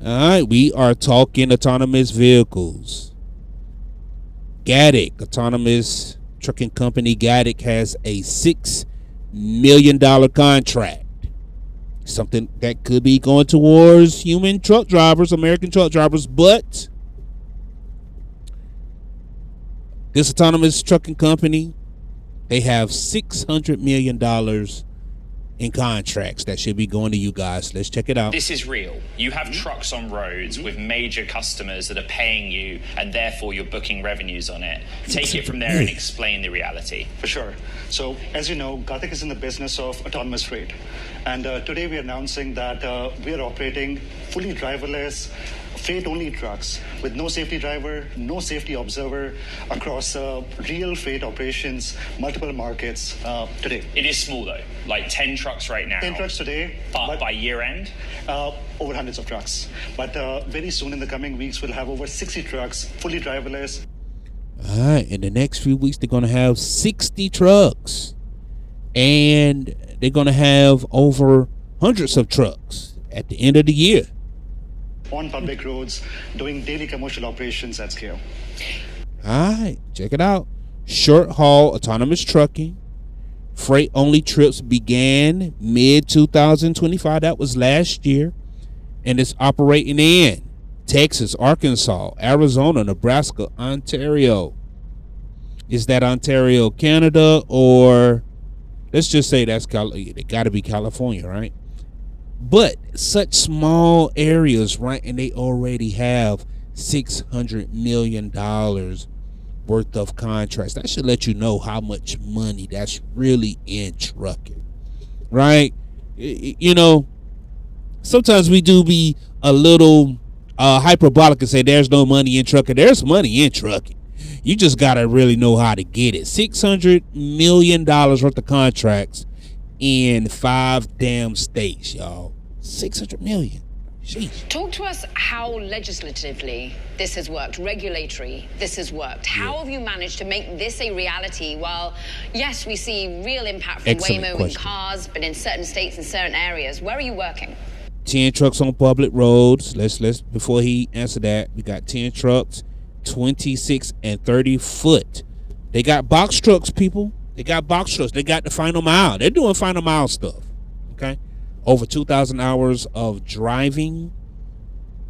All right, we are talking autonomous vehicles. Gaddick, autonomous trucking company Gaddick, has a $6 million contract. Something that could be going towards human truck drivers, American truck drivers, but this autonomous trucking company, they have $600 million in contracts that should be going to you guys. Let's check it out. This is real. You have trucks on roads with major customers that are paying you, and therefore you're booking revenues on it. Take it from there and explain the reality. For sure. So, as you know, Gatik is in the business of autonomous freight. And today we are announcing that we are operating fully driverless, freight-only trucks with no safety driver, no safety observer across real freight operations, multiple markets today. It is small though, like 10 trucks right now. 10 trucks today. But by year end? Over hundreds of trucks. But very soon in the coming weeks, we'll have over 60 trucks, fully driverless. All right, in the next few weeks, they're going to have 60 trucks. And they're going to have over hundreds of trucks at the end of the year. On public roads, doing daily commercial operations at scale. All right, check it out. Short haul autonomous trucking. Freight only trips began mid 2025. That was last year. And it's operating in Texas, Arkansas, Arizona, Nebraska, Ontario. Is that Ontario, Canada, or let's just say that's it got to be California, right? But such small areas, right? And they already have $600 million worth of contracts. That should let you know how much money that's really in trucking, right? You know, sometimes we do be a little hyperbolic and say there's no money in trucking. There's money in trucking. You just got to really know how to get it. $600 million worth of contracts in 5 damn states, y'all. 600 million. Jeez. Talk to us how legislatively this has worked, regulatory this has worked. How have you managed to make this a reality while, yes, we see real impact from Waymo and cars, but in certain states and certain areas, where are you working? 10 trucks on public roads. Let's before he answer that, we got 10 trucks, 26 and 30 foot. They got box trucks, people. They got box trucks. They got the final mile. They're doing final mile stuff. Okay. Over 2,000 hours of driving,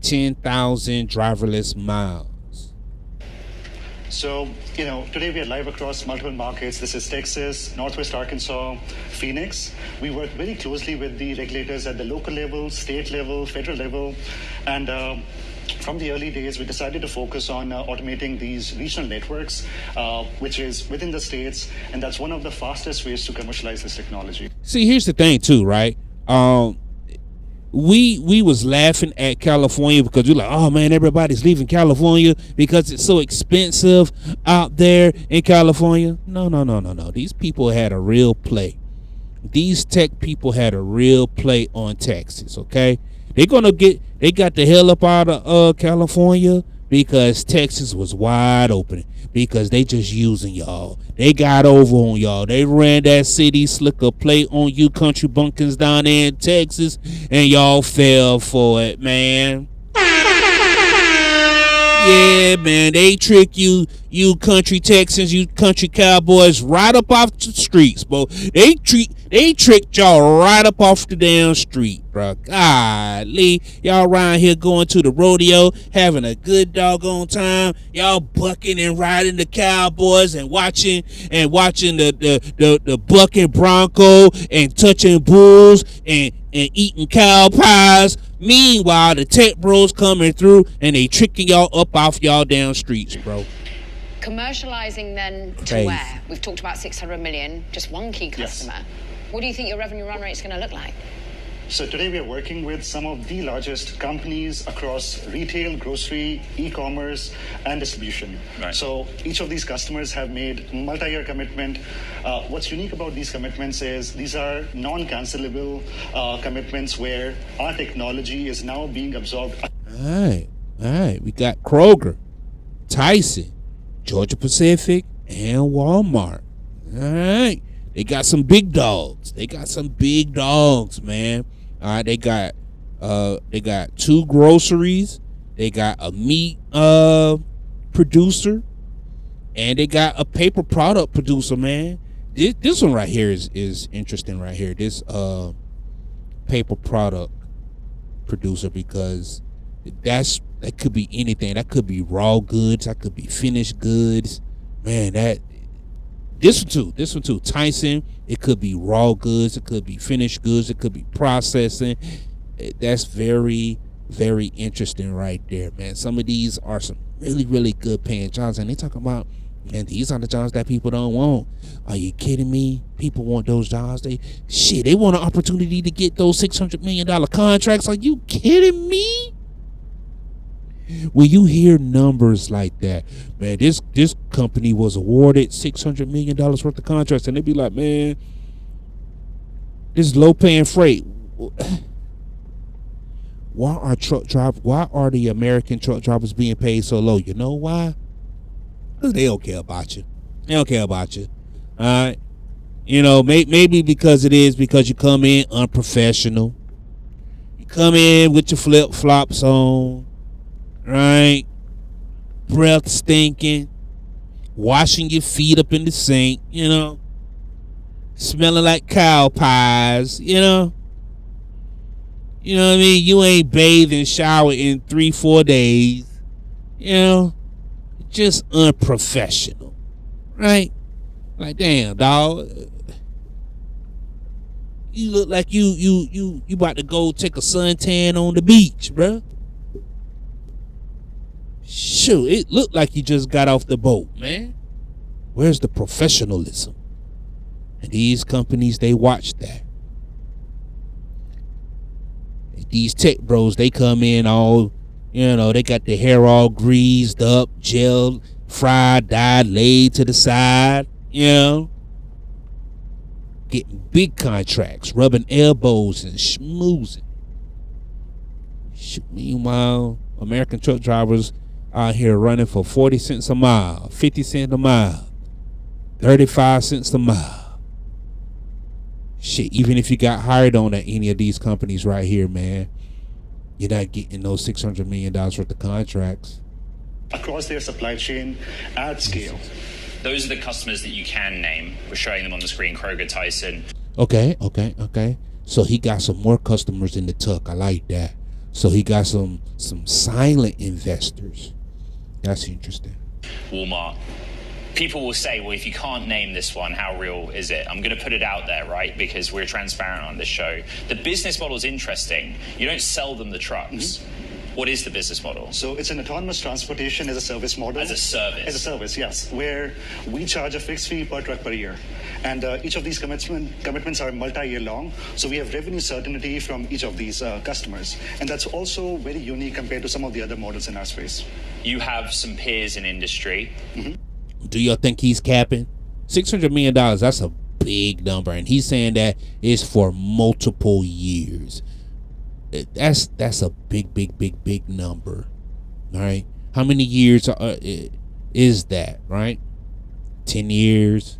10,000 driverless miles. So, you know, today we are live across multiple markets. This is Texas, Northwest Arkansas, Phoenix. We work very closely with the regulators at the local level, state level, federal level. And from the early days, we decided to focus on automating these regional networks, which is within the states. And that's one of the fastest ways to commercialize this technology. See, here's the thing, too, right? We was laughing at California because we're like, oh man, everybody's leaving California because it's so expensive out there in California. No. These people had a real play. These tech people had a real play on Texas, okay? They got the hell up out of California because Texas was wide open, because they just using y'all. They got over on y'all. They ran that city slicker play on you country bumpkins down there in Texas, and y'all fell for it, man. Yeah, man, they trick you country Texans, you country cowboys right up off the streets, bro. They tricked y'all right up off the damn street, bro. Golly, y'all around here going to the rodeo, having a good doggone time. Y'all bucking and riding the cowboys and watching the bucking bronco and touching bulls and eating cow pies. Meanwhile, the tech bros coming through and they tricking y'all up off y'all damn streets, bro. Commercializing then Crazy. to where? We've talked about 600 million, just one key customer. Yes. What do you think your revenue run rate is going to look like? So today we are working with some of the largest companies across retail, grocery, e-commerce, and distribution. Right. So each of these customers have made multi-year commitment. What's unique about these commitments is these are non-cancelable commitments where our technology is now being absorbed. All right. We got Kroger, Tyson, Georgia Pacific, and Walmart. All right. They got some big dogs. Man. All right, they got They got 2 groceries. They got a meat producer, and they got a paper product producer. Man, this one right here is interesting. Right here, this paper product producer, because that could be anything. That could be raw goods. That could be finished goods. Man, this one too. Tyson. It could be raw goods. It could be finished goods. It could be processing. That's very, very interesting right there, man. Some of these are some really, really good paying jobs, and they talk about, man, these are the jobs that people don't want. Are you kidding me? People want those jobs. They want an opportunity to get those $600 million contracts. Are you kidding me? When you hear numbers like that, man, this company was awarded $600 million worth of contracts, and they be like, man, this is low paying freight. Why are the American truck drivers being paid so low? You know why? Because they don't care about you. They don't care about you. All right. You know, maybe because you come in unprofessional. You come in with your flip flops on, right? Breath stinking, washing your feet up in the sink, you know, smelling like cow pies, you know. You know what I mean? You ain't bathed and showered in 3-4 days. You know? Just unprofessional. Right? Like, damn, dog. You look like you about to go take a suntan on the beach, bruh. Shoot, it looked like you just got off the boat, man. Where's the professionalism? And these companies, they watch that. These tech bros, they come in all, you know, they got their hair all greased up, gel, fried, dyed, laid to the side, you know. Getting big contracts, rubbing elbows and schmoozing. Meanwhile, American truck drivers out here running for 40 cents a mile, 50 cents a mile, 35 cents a mile. Shit, even if you got hired on at any of these companies right here, man, you're not getting those $600 million worth of contracts. Across their supply chain at scale. Those are the customers that you can name. We're showing them on the screen. Kroger, Tyson. Okay. So he got some more customers in the tuck. I like that. So he got some silent investors. That's interesting. Walmart. People will say, well, if you can't name this one, how real is it? I'm going to put it out there, right? Because we're transparent on this show. The business model is interesting. You don't sell them the trucks. Mm-hmm. What is the business model? So it's an autonomous transportation as a service model. As a service? As a service, yes. Where we charge a fixed fee per truck per year. And each of these commitments are multi-year long. So we have revenue certainty from each of these customers. And that's also very unique compared to some of the other models in our space. You have some peers in industry. Mm-hmm. Do y'all think he's capping? $600 million, that's a big number. And he's saying that it's for multiple years. That's a big number. All right. How many years is that, right? 10 years,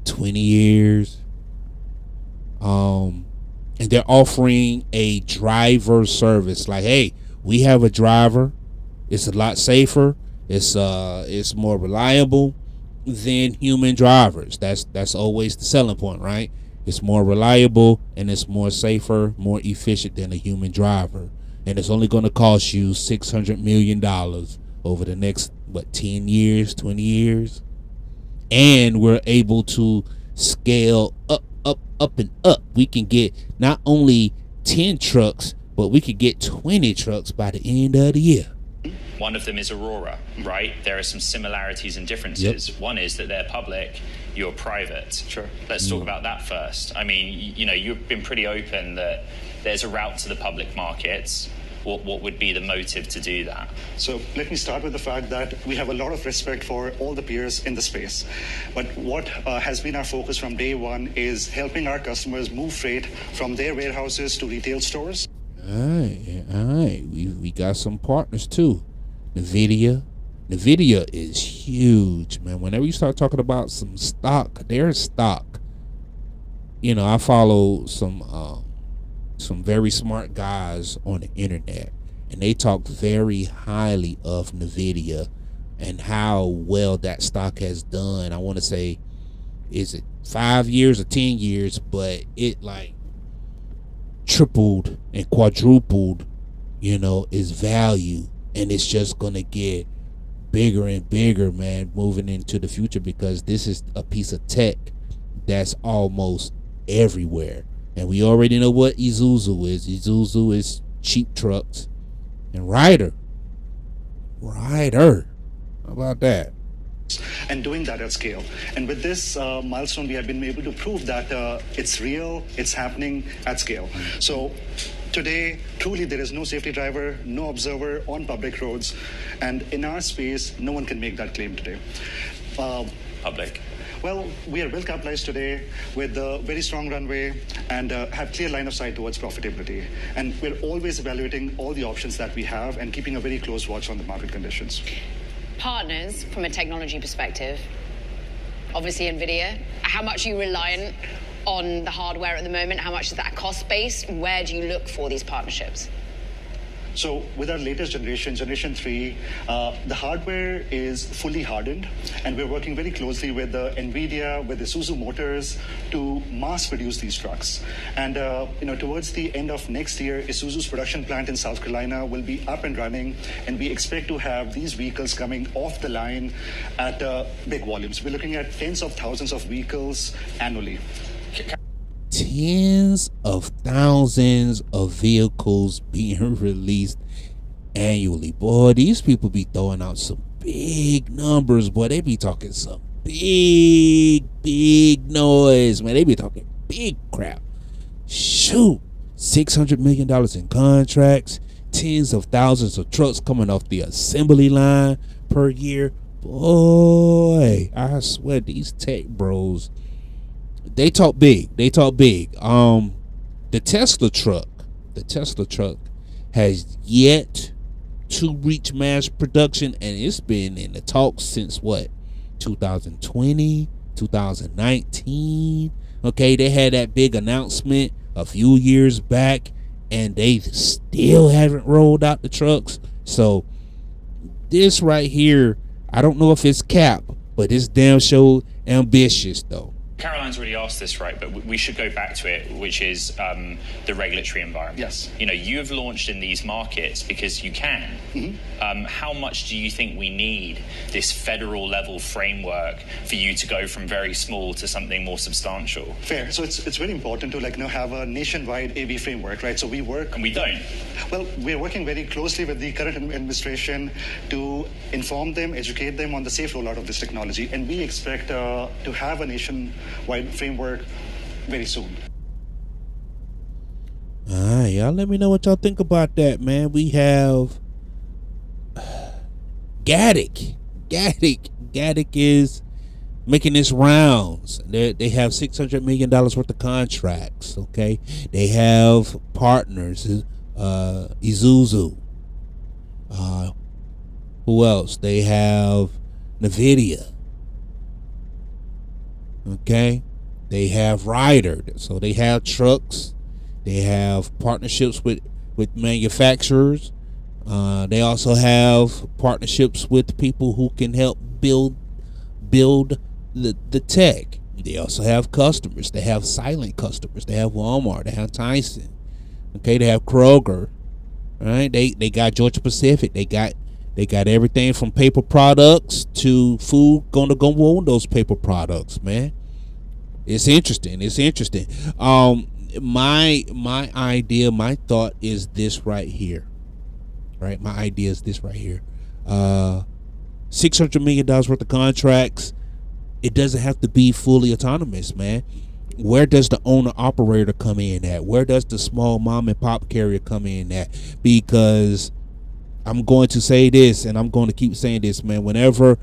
20 years. And they're offering a driver service. Like, hey, we have a driver. It's a lot safer. It's more reliable than human drivers. That's always the selling point, right? It's more reliable and it's more safer, more efficient than a human driver. And it's only going to cost you $600 million over the next, 10 years, 20 years. And we're able to scale up and up. We can get not only 10 trucks, but we could get 20 trucks by the end of the year. One of them is Aurora, right? There are some similarities and differences. Yep. One is that they're public, you're private. Sure. Let's talk about that first. I mean, you've been pretty open that there's a route to the public markets. What would be the motive to do that? So let me start with the fact that we have a lot of respect for all the peers in the space. But what has been our focus from day one is helping our customers move freight from their warehouses to retail stores. All right. We got some partners too. NVIDIA is huge, man. Whenever you start talking about some stock, their stock, I follow some some very smart guys on the internet, and they talked very highly of Nvidia and how well that stock has done. I want to say, is it 5 years or 10 years, but it like tripled and quadrupled, its value, and it's just gonna get bigger and bigger, man, moving into the future, because this is a piece of tech that's almost everywhere. And we already know what Isuzu is. Isuzu is cheap trucks. And Ryder. How about that? And doing that at scale. And with this milestone, we have been able to prove that it's real, it's happening at scale. So today, truly, there is no safety driver, no observer on public roads. And in our space, no one can make that claim today. Public. Well, we are well capitalized today with a very strong runway and have clear line of sight towards profitability. And we're always evaluating all the options that we have and keeping a very close watch on the market conditions. Partners, from a technology perspective, obviously NVIDIA, how much are you reliant on the hardware at the moment? How much is that cost base? Where do you look for these partnerships? So with our latest generation 3, the hardware is fully hardened, and we're working very closely with NVIDIA, with Isuzu Motors to mass produce these trucks. And towards the end of next year, Isuzu's production plant in South Carolina will be up and running, and we expect to have these vehicles coming off the line at big volumes. We're looking at tens of thousands of vehicles annually. Tens of thousands of vehicles being released annually. Boy, these people be throwing out some big numbers. Boy, they be talking some big noise, man. They be talking big crap. Shoot, $600 million in contracts, tens of thousands of trucks coming off the assembly line per year. Boy, I swear these tech bros, they talk big. The Tesla truck has yet to reach mass production, and it's been in the talks since what, 2020, 2019. Okay, they had that big announcement a few years back, and they still haven't rolled out the trucks. So this right here, I don't know if it's cap, but it's damn sure ambitious though. Caroline's already asked this, right? But we should go back to it, which is the regulatory environment. Yes. You have launched in these markets because you can. Mm-hmm. How much do you think we need this federal level framework for you to go from very small to something more substantial? Fair. So it's very important to have a nationwide AV framework, right? So we work. And we don't. Well, we're working very closely with the current administration to inform them, educate them on the safe rollout of this technology, and we expect to have a nationwide framework very soon. All right, y'all let me know what y'all think about that, man. We have Gaddick. Gaddick is making its rounds. They have $600 million worth of contracts, okay? They have partners, Isuzu. Who else? They have NVIDIA. Okay? They have Ryder. So they have trucks. They have partnerships with manufacturers. They also have partnerships with people who can help build the tech. They also have customers. They have silent customers. They have Walmart. They have Tyson. Okay, they have Kroger. All right, they got Georgia Pacific. They got everything from paper products to food gonna go on those paper products, man. It's interesting. My idea, my thought is this right here. Right? My idea is this right here. $600 million worth of contracts. It doesn't have to be fully autonomous, man. Where does the owner operator come in at? Where does the small mom and pop carrier come in at? Because I'm going to say this, and I'm going to keep saying this, man. Whenever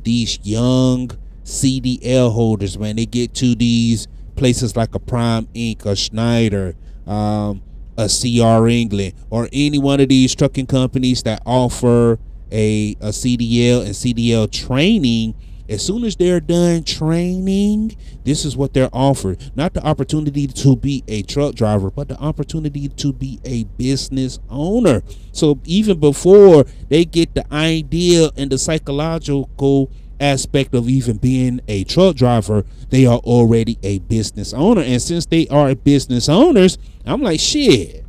these young CDL holders, man, they get to these places like a Prime Inc., a Schneider, a CR England, or any one of these trucking companies that offer a CDL and CDL training, As soon as they're done training, this is what they're offered. Not the opportunity to be a truck driver, but the opportunity to be a business owner. So even before they get the idea and the psychological aspect of even being a truck driver, they are already a business owner. And since they are business owners, I'm like, shit,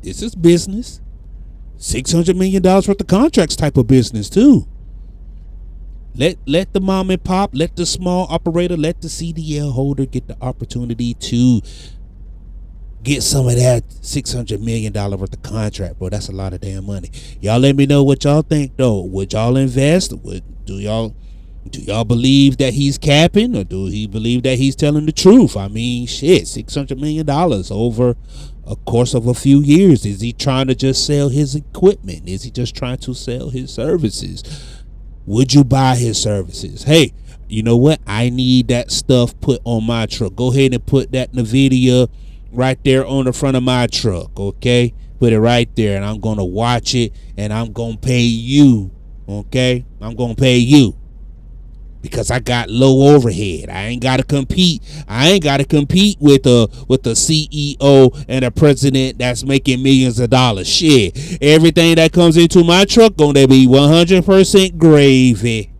this is business. $600 million worth of contracts type of business too. Let the mom and pop, let the small operator, let the CDL holder get the opportunity to get some of that $600 million worth of contract, bro. That's a lot of damn money. Y'all let me know what y'all think though. Would y'all invest? Do y'all believe that he's capping, or do he believe that he's telling the truth? I mean, shit, $600 million over a course of a few years. Is he trying to just sell his equipment? Is he just trying to sell his services? Would you buy his services? Hey, you know what? I need that stuff put on my truck. Go ahead and put that NVIDIA right there on the front of my truck, okay? Put it right there, and I'm going to watch it, and I'm going to pay you, okay? I'm going to pay you. Because I got low overhead. I ain't got to compete. I ain't got to compete with a CEO and a president that's making millions of dollars. Shit. Everything that comes into my truck gonna be 100% gravy.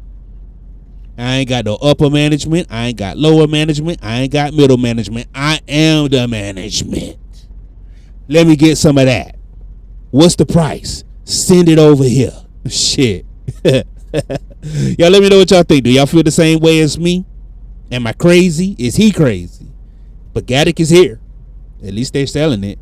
I ain't got no upper management. I ain't got lower management. I ain't got middle management. I am the management. Let me get some of that. What's the price? Send it over here. Shit. Y'all let me know what y'all think. Do y'all feel the same way as me? Am I crazy? Is he crazy? But Gaddick is here. At least they're selling it.